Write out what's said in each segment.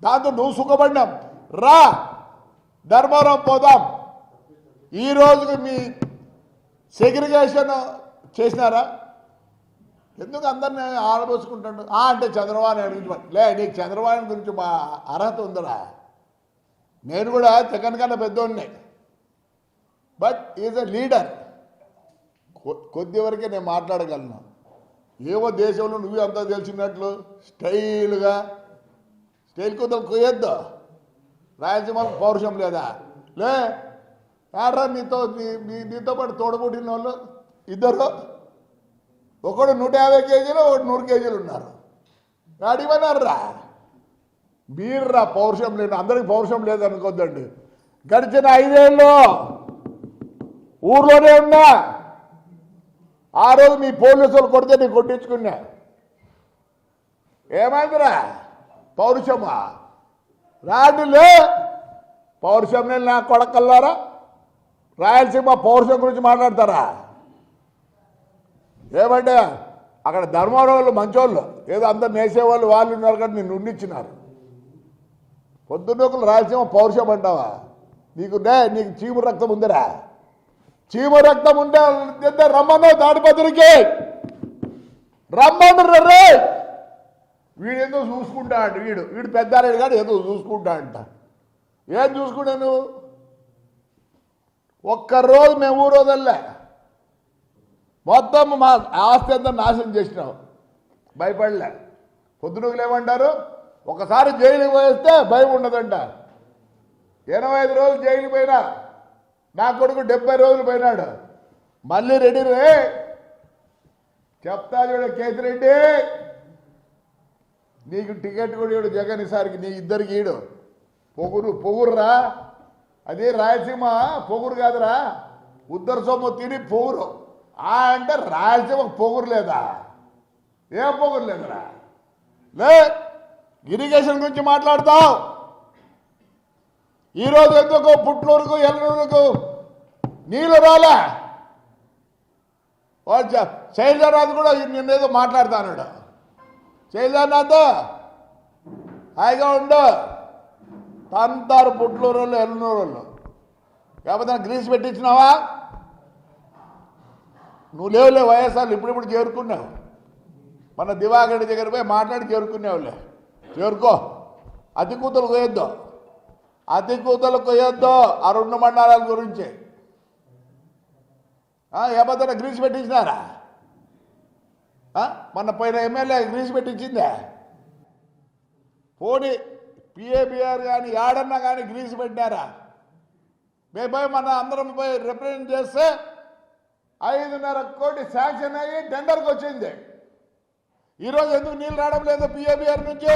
దాంతో నువ్వు సుఖపడినాం. రా ధర్మవరం పోదాం. ఈ రోజుకి మీ సెగ్రిగేషన్ చేసినారా? ఎందుకు అందరిని ఆడబోసుకుంటాడు? అంటే చంద్రబాబు నాయుడు గురించి లే, నీకు చంద్రబాబు నాయుడు గురించి మా అర్హత ఉందరా? నేను కూడా జగన్ కన్నా పెద్దోడిని, బట్ ఈజ్ ఎ లీడర్. కొద్ది వరకే నేను మాట్లాడగలను. ఏవో దేశంలో నువ్వు అంతా తెలిసినట్లు స్టైల్గా స్టైల్ కుదలు కొయ్యొద్దు. రాయలసీమకు పౌరుషం లేదా? లే ఆడరా నీతో పాటు తోడబుట్టిన వాళ్ళు ఇద్దరు, ఒకడు 150 కేజీలు, ఒకటి 100 కేజీలు ఉన్నారు. అడిగిపోయినారా మీర్రా? పౌరుషం లేదు, అందరికి పౌరుషం లేదు అనుకోద్దండి. గడిచిన 5 ఏళ్ళు ఊర్లోనే ఉన్నా. ఆ రోజు మీ పోలీసులు కొడితే నేను కొట్టించుకున్నా. ఏమైందిరా? పౌరుషమా? రాడులే పౌరుషం నేను నా కొడకల్లారా. రాయలసీమ పౌరుషం గురించి మాట్లాడతారా? ఏమంటే అక్కడ ధర్మవరం వాళ్ళు మంచోళ్ళు, ఏదో అందరు నేసేవాళ్ళు వాళ్ళు ఉన్నారు కానీ నిన్ను ఉండిచ్చినారు. పొద్దున్నోకులు రాయలసీమ పౌరుషం అంటావా? నీకు చీము రక్తం ఉందిరా? చీము రక్తం ఉంటే రమ్మను తాడిపత్రికి రమ్మను రే. వీడేదో చూసుకుంటా అంట. వీడు పెద్దారెడ్డి కాదు, ఏదో చూసుకుంటా అంట. ఏం చూసుకుంటా నువ్వు? ఒక్కరోజు మేము ఊరోదల్లే, మొత్తం మా ఆస్తి అంతా నాశనం చేసినావు. భయపడలే. పొద్దునకులు ఏమంటారు? ఒకసారి జైలుకి పోయిస్తే భయం ఉండదంట. 85 రోజులు జైలుకి పోయినా, నా కొడుకు 70 రోజులు పోయినాడు. మళ్ళీ రెడీ రే చెప్తా చూడ. కేతిరెడ్డి నీకు టికెట్ కూడా ఇడు జగన్ ఈసారికి, నీ ఇద్దరికి ఈడు. పొగురురా. అది రాయలసీమ పొగురు కాదురా, ఉద్దర సొమ్ము తిని పొగురు. అంటే రాయలసీమ పొగురు లేదా? ఏం పొగురు లేదురా? లే ఇరిగేషన్ గురించి మాట్లాడతావు. ఈరోజు ఎందుకు పుట్లూరుకు ఎల్లూరుకు నీళ్ళు రాలే? శైలజానాథ్ కూడా నిన్నేదో మాట్లాడుతాడు. శైలజానాథ్ హాయిగా ఉండు. తంతారు పుట్లూరు వాళ్ళు, ఎల్లూరు వాళ్ళు. కాకపోతే గ్రీస్ పెట్టించినావా? నువ్వు లేవులే వైఎస్ఆర్లు ఇప్పుడిప్పుడు చేరుకున్నావు. మన దివాకర్ దగ్గర పోయి మాట్లాడి చేరుకునేవాళ్ళే. చేరుకో. అతి కూతురు కొయ్యొద్దు, అతి కూతురు కొయ్యొద్దు. ఆ 2 మండలాల గురించి ఏమన్నా గ్రీస్ పెట్టించినారా? మొన్న పోయిన ఎమ్మెల్యే గ్రీస్ పెట్టించిందే. పోనీ పిఏబిఆర్ కానీ యాడన్నా కానీ గ్రీస్ పెట్టినారా? మేము పోయి మన అందరం పోయి రిప్రజెంట్ చేస్తే 5.5 కోటి శాంక్షన్ అయ్యి టెండర్కి వచ్చింది. ఈరోజు ఎందుకు నీళ్ళు రావడం లేదు? పిఏబిఆర్ నుంచి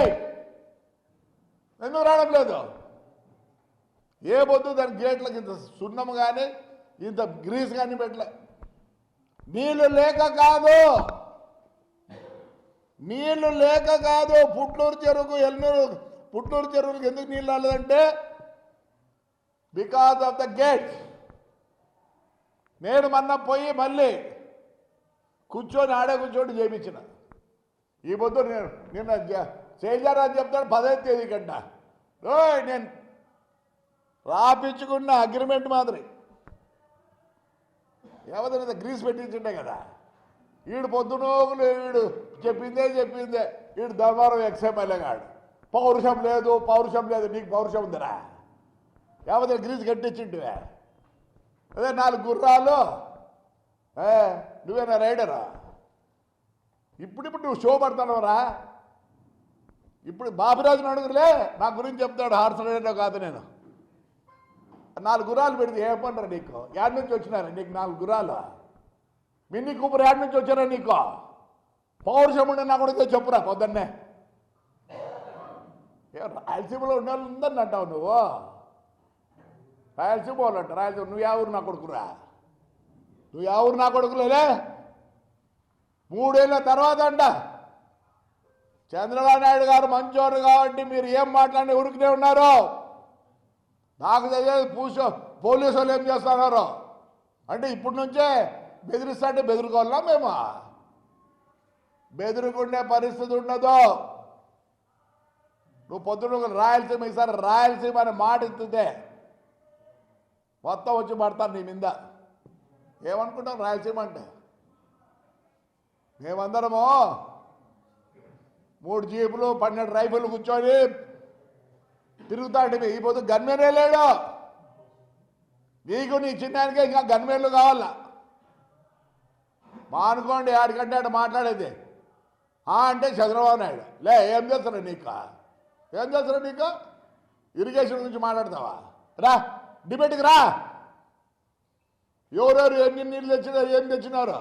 ఎందుకు రావడం లేదు? ఏ పొద్దు దాని గేట్లకి ఇంత సున్నం కానీ ఇంత గ్రీస్ కానీ పెట్టలే. నీళ్ళు లేక కాదు, నీళ్లు లేక కాదు. పుట్లూరు చెరువుకు పుట్లూరు చెరువులకు ఎందుకు నీళ్ళు రాలేదంటే బికాజ్ ఆఫ్ ద గేట్. నేను మొన్న పోయి మళ్ళీ ఆడే కూర్చోటి చేయించిన. ఈ పొద్దు నిన్న శైలజారాజు చెప్తాడు 10వ తేదీ కంట. నేను రాపించుకున్న అగ్రిమెంట్ మాదిరి ఎవరైనా గ్రీస్ పెట్టించుంటే కదా. వీడు పొద్దునోగులు వీడు చెప్పిందే వీడు ధర్మవరం ఎక్స్ఎమ్మెల్యే గాడు. పౌరుషం లేదు. నీకు పౌరుషం ఉందిరా? ఎవరైనా గ్రీస్ కట్టించుంటువే? అదే 4 గుర్రాలు. నువ్వేనా రైడరా? ఇప్పుడు నువ్వు షో పడతానవరా? ఇప్పుడు బాబురాజుని అడుగులే, నా గురించి చెప్తాడు. హార్స్ రైడర్ కాదు నేను. 4 గుర్రాలు పెడితే ఏ పనిరా నీకు? యాడ్ నుంచి వచ్చినారా నీకు 4 గుర్రాలు? మిన్నీ కూపర్ యాడ్ నుంచి వచ్చారా నీకు? పౌరుషం ఉండే నా కొడుకు చెప్పురా పొద్దున్నే. రాయలసీమలో ఉండే వాళ్ళు ఉందని అంటావు నువ్వు. రాయలసీమ వాళ్ళు అంట. రాయలసీమ నువ్వు ఎవరు నా కొడుకురా? నువ్వు ఎవరు నా కొడుకులేలే? 3 ఏళ్ళ తర్వాత అంట చంద్రబాబు నాయుడు గారు మంచోరు కాబట్టి మీరు ఏం మాట్లాడి ఉరికినే ఉన్నారు. నాకు తెలియదు పోలీసు వాళ్ళు ఏం చేస్తున్నారు అంటే ఇప్పటి నుంచే బెదిరిస్తుంటే బెదురుకోవాలా? మేము బెదురుకుండే పరిస్థితి ఉండదు. నువ్వు పొద్దున రాయలసీమ ఈసారి రాయలసీమ అని మాట ఎత్తితే మొత్తం వచ్చి పడతాను నీ మీద. ఏమనుకుంటాం రాయలసీమ అంటే? మేమందరము 3 జీపులు 12 రైఫిల్ కూర్చొని తిరుగుతాంటే ఈ పొద్దు గన్మేనే లేడు. నీకు నీ చిన్నానికే ఇంకా గన్మేన్లు కావాలా? మానుకోండి ఆడికంటే ఆడ మాట్లాడేది. అంటే చంద్రబాబు నాయుడు లే ఏం చేస్తారా నీకు? ఏం చేస్తారా నీకు? ఇరిగేషన్ గురించి మాట్లాడతావా? రా డిబేట్కి రా. ఎవరెవరు ఎన్ని నీళ్ళు తెచ్చినారు, ఏం తెచ్చినారు?